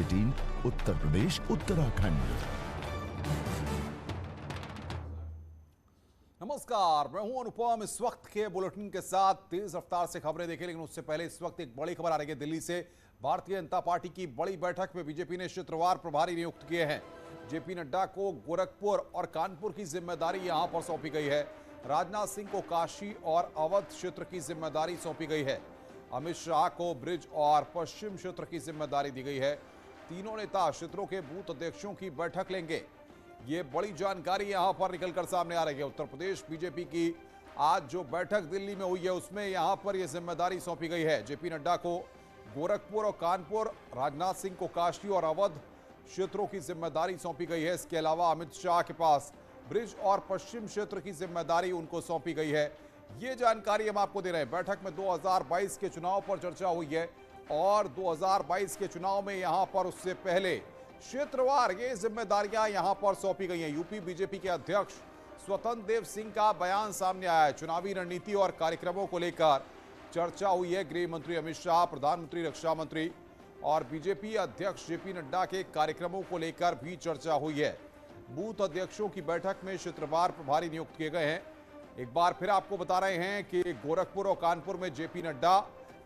18 उत्तर प्रदेश उत्तराखंड। नमस्कार, मैं हूं अनुपम। इस वक्त के बुलेटिन के साथ तेज रफ्तार से खबरें देखें, लेकिन उससे पहले इस वक्त एक बड़ी खबर आ रही है दिल्ली से। भारतीय जनता पार्टी की बड़ी बैठक में बीजेपी ने क्षेत्रवार प्रभारी नियुक्त किए हैं। जेपी नड्डा को गोरखपुर और कानपुर की जिम्मेदारी यहां पर सौंपी गई है। राजनाथ सिंह को काशी और अवध क्षेत्र की जिम्मेदारी सौंपी गई है। अमित शाह को ब्रिज और पश्चिम क्षेत्र की जिम्मेदारी दी गई है। तीनों नेता क्षेत्रों के बूथ अध्यक्षों की बैठक लेंगे। ये बड़ी जानकारी यहां पर निकलकर सामने आ रही है। उत्तर प्रदेश बीजेपी की आज जो बैठक दिल्ली में हुई है, उसमें यहां पर यह जिम्मेदारी सौंपी गई है। जेपी नड्डा को गोरखपुर और कानपुर, राजनाथ सिंह को काशी और अवध क्षेत्रों की जिम्मेदारी सौंपी गई है। इसके अलावा अमित शाह के पास ब्रिज और पश्चिम क्षेत्र की जिम्मेदारी उनको सौंपी गई है। ये जानकारी हम आपको दे रहे हैं। बैठक में 2022 के चुनाव पर चर्चा हुई है और 2022 के चुनाव में यहां पर उससे पहले क्षेत्रवार ये जिम्मेदारियां यहां पर सौंपी गई हैं। यूपी बीजेपी के अध्यक्ष स्वतंत्र देव सिंह का बयान सामने आया है। चुनावी रणनीति और कार्यक्रमों को लेकर चर्चा हुई है। गृह मंत्री अमित शाह, प्रधानमंत्री, रक्षा मंत्री और बीजेपी अध्यक्ष जेपी नड्डा के कार्यक्रमों को लेकर भी चर्चा हुई है। बूथ अध्यक्षों की बैठक में क्षेत्रवार प्रभारी नियुक्त किए गए हैं। एक बार फिर आपको बता रहे हैं कि गोरखपुर और कानपुर में जेपी नड्डा,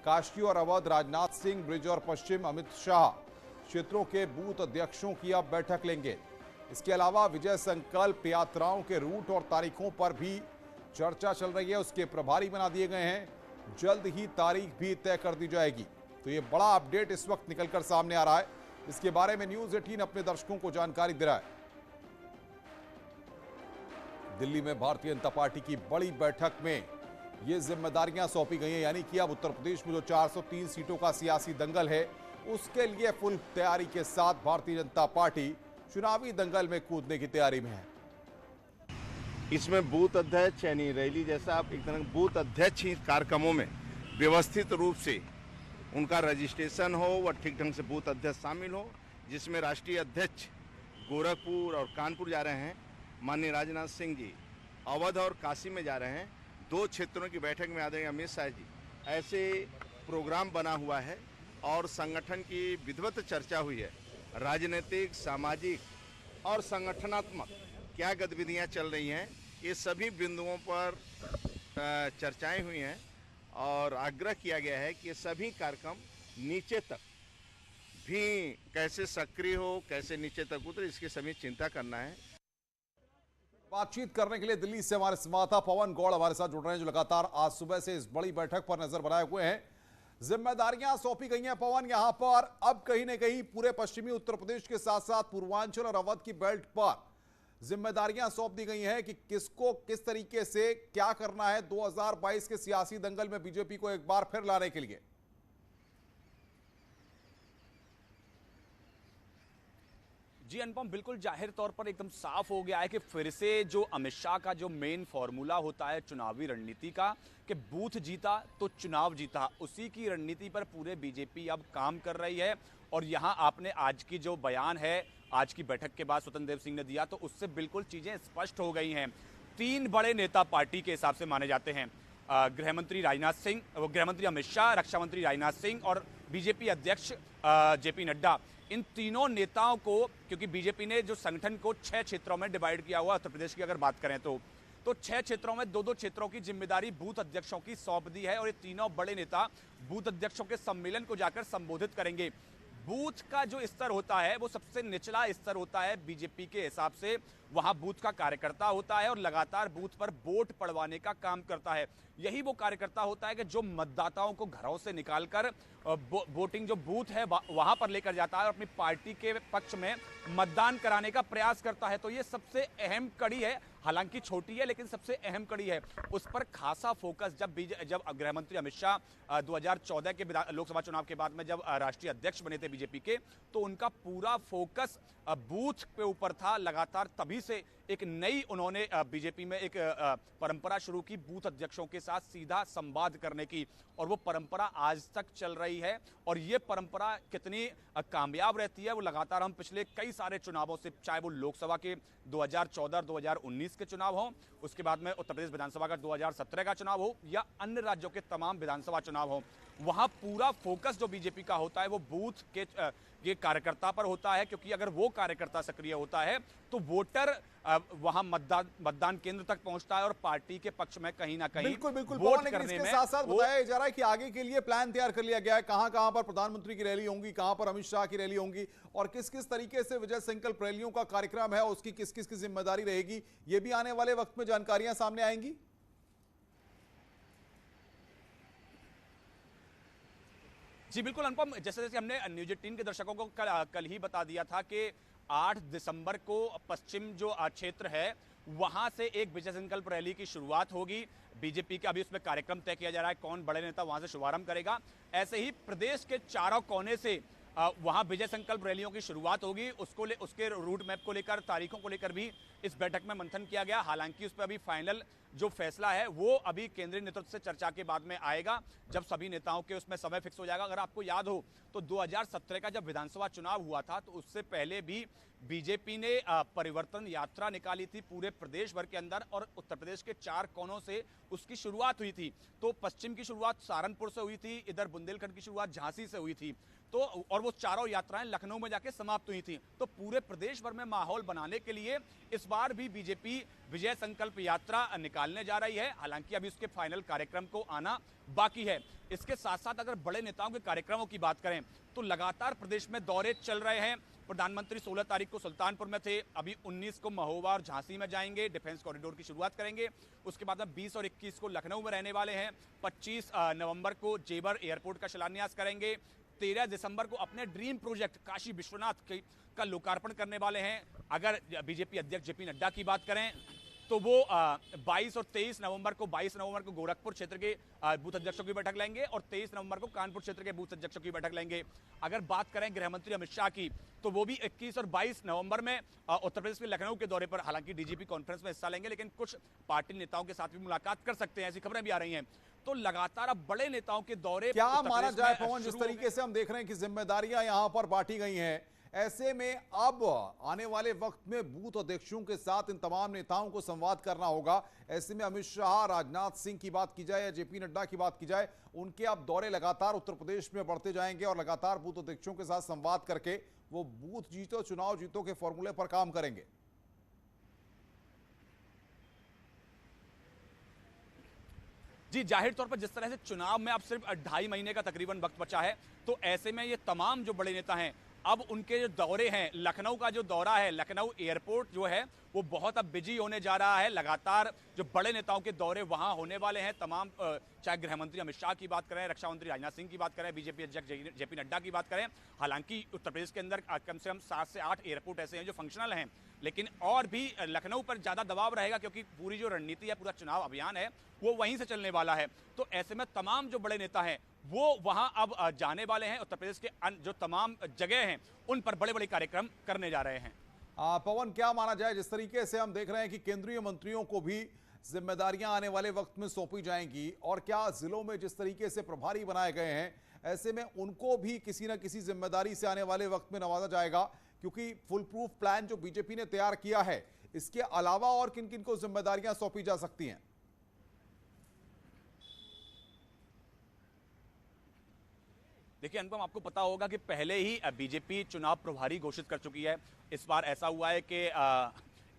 काशी और अवध राजनाथ सिंह, ब्रिज और पश्चिम अमित शाह क्षेत्रों के बूथ अध्यक्षों की अब बैठक लेंगे। इसके अलावा विजय संकल्प यात्राओं के रूट और तारीखों पर भी चर्चा चल रही है। उसके प्रभारी बना दिए गए हैं। जल्द ही तारीख भी तय कर दी जाएगी। तो ये बड़ा अपडेट इस वक्त निकलकर सामने आ रहा है। इसके बारे में न्यूज़ 18 अपने दर्शकों को जानकारी दे रहा है। दिल्ली में भारतीय जनता पार्टी की बड़ी बैठक में ये जिम्मेदारियां सौंपी गई हैं, यानी कि अब उत्तर प्रदेश में जो 403 सीटों का सियासी दंगल है, उसके लिए फुल तैयारी के साथ भारतीय जनता पार्टी चुनावी दंगल में कूदने की तैयारी में है। इसमें बूथ अध्यक्ष यानी रैली जैसा आप एक तरह बूथ अध्यक्ष ही कार्यक्रमों में व्यवस्थित रूप से उनका रजिस्ट्रेशन हो, वह ठीक ढंग से बूथ अध्यक्ष शामिल हो, जिसमें राष्ट्रीय अध्यक्ष गोरखपुर और कानपुर जा रहे हैं। माननीय राजनाथ सिंह जी अवध और काशी में जा रहे हैं। 2 क्षेत्रों की बैठक में आदरणीय अमित शाह जी, ऐसे प्रोग्राम बना हुआ है और संगठन की विधिवत चर्चा हुई है। राजनीतिक, सामाजिक और संगठनात्मक क्या गतिविधियां चल रही हैं, ये सभी बिंदुओं पर चर्चाएं हुई हैं और आग्रह किया गया है कि ये सभी कार्यक्रम नीचे तक भी कैसे सक्रिय हो, कैसे नीचे तक उतरे, इसकी सभी चिंता करना है। बातचीत करने के लिए दिल्ली से हमारे संवाददाता पवन गौड़ हमारे साथ जुड़ रहे हैं, जो लगातार आज सुबह से इस बड़ी बैठक पर नजर बनाए हुए हैं। जिम्मेदारियां सौंपी गई हैं पवन, यहां पर अब कहीं न कहीं पूरे पश्चिमी उत्तर प्रदेश के साथ साथ पूर्वांचल और अवध की बेल्ट पर जिम्मेदारियां सौंप दी गई हैं कि किसको किस तरीके से क्या करना है 2022 के सियासी दंगल में बीजेपी को एक बार फिर लाने के लिए। जी अनुपम, बिल्कुल जाहिर तौर पर एकदम साफ हो गया है कि फिर से जो अमित शाह का जो मेन फॉर्मूला होता है चुनावी रणनीति का कि बूथ जीता तो चुनाव जीता, उसी की रणनीति पर पूरे बीजेपी अब काम कर रही है। और यहाँ आपने आज की जो बयान है आज की बैठक के बाद स्वतंत्र देव सिंह ने दिया, तो उससे बिल्कुल चीज़ें स्पष्ट हो गई हैं। 3 बड़े नेता पार्टी के हिसाब से माने जाते हैं। गृह मंत्री राजनाथ सिंह, गृह मंत्री अमित शाह, रक्षा मंत्री राजनाथ सिंह और बीजेपी अध्यक्ष जेपी नड्डा। इन तीनों नेताओं को, क्योंकि बीजेपी ने जो संगठन को 6 क्षेत्रों में डिवाइड किया हुआ, उत्तर प्रदेश की अगर बात करें तो 6 क्षेत्रों में 2-2 क्षेत्रों की जिम्मेदारी बूथ अध्यक्षों की सौंप दी है और ये तीनों बड़े नेता बूथ अध्यक्षों के सम्मेलन को जाकर संबोधित करेंगे। बूथ का जो स्तर होता है वो सबसे निचला स्तर होता है बीजेपी के हिसाब से। वहां बूथ का कार्यकर्ता होता है और लगातार बूथ पर वोट पड़वाने का काम करता है। यही वो कार्यकर्ता होता है कि जो मतदाताओं को घरों से निकालकर वोटिंग जो बूथ है वहां पर लेकर जाता है और अपनी पार्टी के पक्ष में मतदान कराने का प्रयास करता है। तो ये सबसे अहम कड़ी है, हालांकि छोटी है लेकिन सबसे अहम कड़ी है। उस पर खासा फोकस जब गृह मंत्री अमित शाह 2014 के लोकसभा चुनाव के बाद में जब राष्ट्रीय अध्यक्ष बने थे बीजेपी के, तो उनका पूरा फोकस बूथ पे ऊपर था। लगातार तभी से एक नई उन्होंने बीजेपी में एक परंपरा शुरू की बूथ अध्यक्षों के साथ सीधा संवाद करने की, और वो परंपरा आज तक चल रही है। और ये परंपरा कितनी कामयाब रहती है वो लगातार हम पिछले कई सारे चुनावों से, चाहे वो लोकसभा के 2014 2019 के चुनाव हो, उसके बाद में उत्तर प्रदेश विधानसभा का 2017 का चुनाव हो या अन्य राज्यों के तमाम विधानसभा चुनाव हो, वहां पूरा फोकस जो बीजेपी का होता है वो बूथ के ये कार्यकर्ता पर होता है, क्योंकि अगर वो कार्यकर्ता सक्रिय होता है तो वोटर वहां मतदान केंद्र तक पहुंचता है और पार्टी के पक्ष में कहीं ना कहीं बिल्कुल बिल्कुल वोट लेकिन करने इसके में साथ साथ बताया जा रहा है कि आगे के लिए प्लान तैयार कर लिया गया है, कहां कहां पर प्रधानमंत्री की रैली होंगी, कहां पर अमित शाह की रैली होंगी और किस किस तरीके से विजय संकल्प रैलियों का कार्यक्रम है, उसकी किस किस की जिम्मेदारी रहेगी, ये भी आने वाले वक्त में जानकारियां सामने आएंगी। जी बिल्कुल अनुपम, जैसे जैसे हमने न्यूज 18 के दर्शकों को कल ही बता दिया था कि 8 दिसंबर को पश्चिम जो क्षेत्र है वहां से एक विजय संकल्प रैली की शुरुआत होगी। बीजेपी का अभी उसमें कार्यक्रम तय किया जा रहा है, कौन बड़े नेता वहां से शुभारंभ करेगा। ऐसे ही प्रदेश के चारों कोने से वहां विजय संकल्प रैलियों की शुरुआत होगी। उसके रूट मैप को लेकर, तारीखों को लेकर भी इस बैठक में मंथन किया गया। हालांकि उस पर अभी फाइनल जो फैसला है वो अभी केंद्रीय नेतृत्व से चर्चा के बाद में आएगा, जब सभी नेताओं के उसमें समय फिक्स हो जाएगा। अगर आपको याद हो तो 2017 का जब विधानसभा चुनाव हुआ था तो उससे पहले भी बीजेपी ने परिवर्तन यात्रा निकाली थी पूरे प्रदेश भर के अंदर और उत्तर प्रदेश के 4 कोनों से उसकी शुरुआत हुई थी। तो पश्चिम की शुरुआत सहारनपुर से हुई थी, इधर बुंदेलखंड की शुरुआत झांसी से हुई थी, तो और वो चारों यात्राएं लखनऊ में जाके समाप्त हुई थी। तो पूरे प्रदेश भर में माहौल बनाने के लिए इस बार भी बीजेपी विजय संकल्प यात्रा निकालने जा रही है। हालांकि अभी उसके फाइनल कार्यक्रम को आना बाकी है। इसके साथ साथ अगर बड़े नेताओं के कार्यक्रमों की बात करें तो लगातार प्रदेश में दौरे चल रहे हैं। प्रधानमंत्री 16 तारीख को सुल्तानपुर में थे, अभी 19 को महोबा और झांसी में जाएंगे, डिफेंस कॉरिडोर की शुरुआत करेंगे। उसके बाद में 20 और 21 को लखनऊ में रहने वाले हैं। 25 नवंबर को जेवर एयरपोर्ट का शिलान्यास करेंगे। 13 दिसंबर को अपने ड्रीम प्रोजेक्ट काशी विश्वनाथ का लोकार्पण करने वाले हैं। अगर बीजेपी अध्यक्ष जेपी नड्डा की बात करें तो वो 22 और 23 नवंबर को, 22 नवंबर को गोरखपुर क्षेत्र के बूथ अध्यक्षों की बैठक लेंगे और 23 नवंबर को कानपुर क्षेत्र के बूथ अध्यक्षों की बैठक लेंगे। अगर बात करें गृह मंत्री अमित शाह की तो वो भी 21 और 22 नवंबर में उत्तर प्रदेश के लखनऊ के दौरे पर, हालांकि डीजीपी कॉन्फ्रेंस में हिस्सा लेंगे, लेकिन कुछ पार्टी नेताओं के साथ भी मुलाकात कर सकते हैं, ऐसी खबरें भी आ रही हैं। तो लगातार अब बड़े नेताओं के दौरे क्या माना जाए पवन, जिस तरीके से हम देख रहे हैं कि जिम्मेदारियां यहां पर बांटी गई हैं, ऐसे में अब आने वाले वक्त में बूथ अध्यक्षों के साथ इन तमाम नेताओं को संवाद करना होगा। ऐसे में अमित शाह, राजनाथ सिंह की बात की जाए या जेपी नड्डा की बात की जाए, उनके अब दौरे लगातार उत्तर प्रदेश में बढ़ते जाएंगे और लगातार बूथ अध्यक्षों के साथ संवाद करके वो बूथ जीतो, चुनाव जीतो के फॉर्मूले पर काम करेंगे। जी, जाहिर तौर पर जिस तरह से चुनाव में अब सिर्फ 2.5 महीने का तकरीबन वक्त बचा है, तो ऐसे में ये तमाम जो बड़े नेता हैं अब उनके जो दौरे हैं, लखनऊ का जो दौरा है, लखनऊ एयरपोर्ट जो है वो बहुत अब बिजी होने जा रहा है। लगातार जो बड़े नेताओं के दौरे वहां होने वाले हैं, तमाम चाहे गृह मंत्री अमित शाह की बात करें, रक्षा मंत्री राजनाथ सिंह की बात करें, बीजेपी अध्यक्ष जेपी नड्डा की बात करें। हालांकि उत्तर प्रदेश के अंदर कम से कम 7 से 8 एयरपोर्ट ऐसे हैं जो फंक्शनल हैं, लेकिन और भी लखनऊ पर ज्यादा दबाव रहेगा क्योंकि पूरी जो रणनीति है, पूरा चुनाव अभियान है वो वहीं से चलने वाला है। तो ऐसे में तमाम जो बड़े नेता हैं वो वहां अब जाने वाले हैं। उत्तर प्रदेश के जो तमाम जगह हैं उन पर बड़े बड़े कार्यक्रम करने जा रहे हैं। पवन, क्या माना जाए, जिस तरीके से हम देख रहे हैं कि केंद्रीय मंत्रियों को भी जिम्मेदारियां आने वाले वक्त में सौंपी जाएंगी और क्या जिलों में जिस तरीके से प्रभारी बनाए गए हैं, ऐसे में उनको भी किसी न किसी जिम्मेदारी से आने वाले वक्त में नवाजा जाएगा, क्योंकि फुल प्रूफ प्लान जो बीजेपी ने तैयार किया है, इसके अलावा और किन किन को जिम्मेदारियां सौंपी जा सकती हैं? देखिए अनुपम, आपको पता होगा कि पहले ही बीजेपी चुनाव प्रभारी घोषित कर चुकी है। इस बार ऐसा हुआ है कि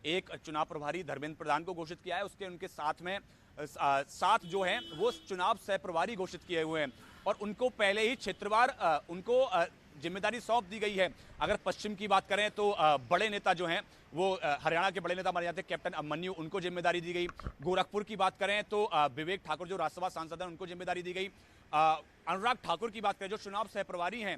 एक चुनाव प्रभारी धर्मेंद्र प्रधान को घोषित किया है, उसके उनके साथ में 7 जो हैं वो चुनाव सह प्रभारी घोषित किए हुए हैं और उनको पहले ही क्षेत्रवार उनको जिम्मेदारी सौंप दी गई है। अगर पश्चिम की बात करें तो बड़े नेता जो हैं वो हरियाणा के बड़े नेता माने जाते हैं कैप्टन अभिमन्यु, उनको जिम्मेदारी दी गई। गोरखपुर की बात करें तो विवेक ठाकुर जो राज्यसभा सांसद हैं उनको जिम्मेदारी दी गई। अनुराग ठाकुर की बात करें जो चुनाव सह प्रभारी हैं,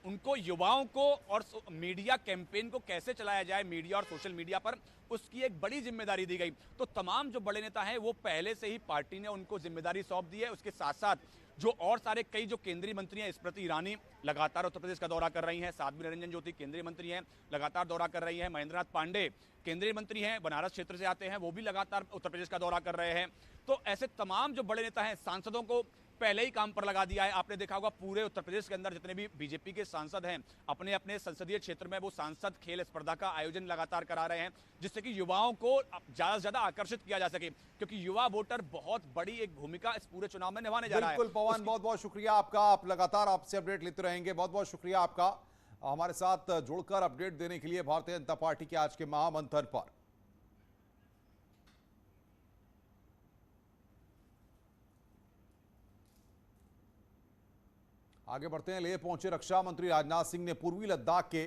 उनको युवाओं को और मीडिया कैंपेन को कैसे चलाया जाए मीडिया और सोशल मीडिया पर, उसकी एक बड़ी जिम्मेदारी दी गई। तो तमाम जो बड़े नेता हैं वो पहले से ही पार्टी ने उनको जिम्मेदारी सौंप दी है। उसके साथ साथ जो और सारे कई जो केंद्रीय मंत्री हैं, स्मृति ईरानी लगातार उत्तर प्रदेश का दौरा कर रही हैं, साध्वी निरंजन ज्योति केंद्रीय मंत्री हैं लगातार दौरा कर रही हैं, महेंद्रनाथ पांडे केंद्रीय मंत्री हैं, बनारस क्षेत्र से आते हैं, वो भी लगातार उत्तर प्रदेश का दौरा कर रहे हैं। तो ऐसे तमाम जो बड़े नेता हैं, सांसदों को पहले ही काम पर लगा दिया है। आपने देखा होगा पूरे उत्तर प्रदेश के अंदर जितने भी बीजेपी के सांसद हैं, अपने अपने संसदीय क्षेत्र में वो सांसद खेल स्पर्धा का आयोजन लगातार करा रहे हैं, जिससे कि युवाओं को ज्यादा से ज्यादा आकर्षित किया जा सके, क्योंकि युवा वोटर बहुत बड़ी एक भूमिका इस पूरे चुनाव में निभाने जा रहा है। बिल्कुल पवन, बहुत बहुत शुक्रिया आपका। आप लगातार आपसे अपडेट लेते रहेंगे। बहुत बहुत शुक्रिया आपका हमारे साथ जुड़कर अपडेट देने के लिए भारतीय जनता पार्टी के आज के महामंथन पर। आगे बढ़ते हैं। लेह पहुंचे रक्षा मंत्री राजनाथ सिंह ने पूर्वी लद्दाख के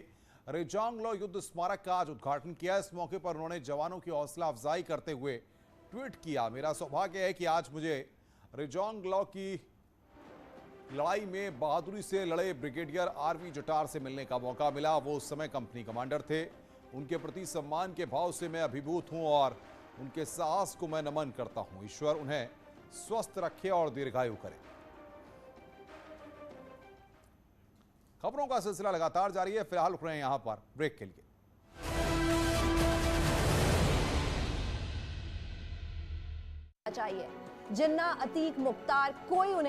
रेजांगलो युद्ध स्मारक का आज उद्घाटन किया। इस मौके पर उन्होंने जवानों की हौसला अफजाई करते हुए ट्वीट किया, मेरा सौभाग्य है कि आज मुझे रेजांगलो की लड़ाई में बहादुरी से लड़े ब्रिगेडियर आरवी जटार से मिलने का मौका मिला। वो उस समय कंपनी कमांडर थे। उनके प्रति सम्मान के भाव से मैं अभिभूत हूं और उनके साहस को मैं नमन करता हूं। ईश्वर उन्हें स्वस्थ रखे और दीर्घायु करे। खबरों का सिलसिला लगातार जारी है। फिलहाल रुक रहे हैं यहां पर ब्रेक के लिए। चाहिए जिन्ना, अतीक, मुख्तार, कोई उन्हें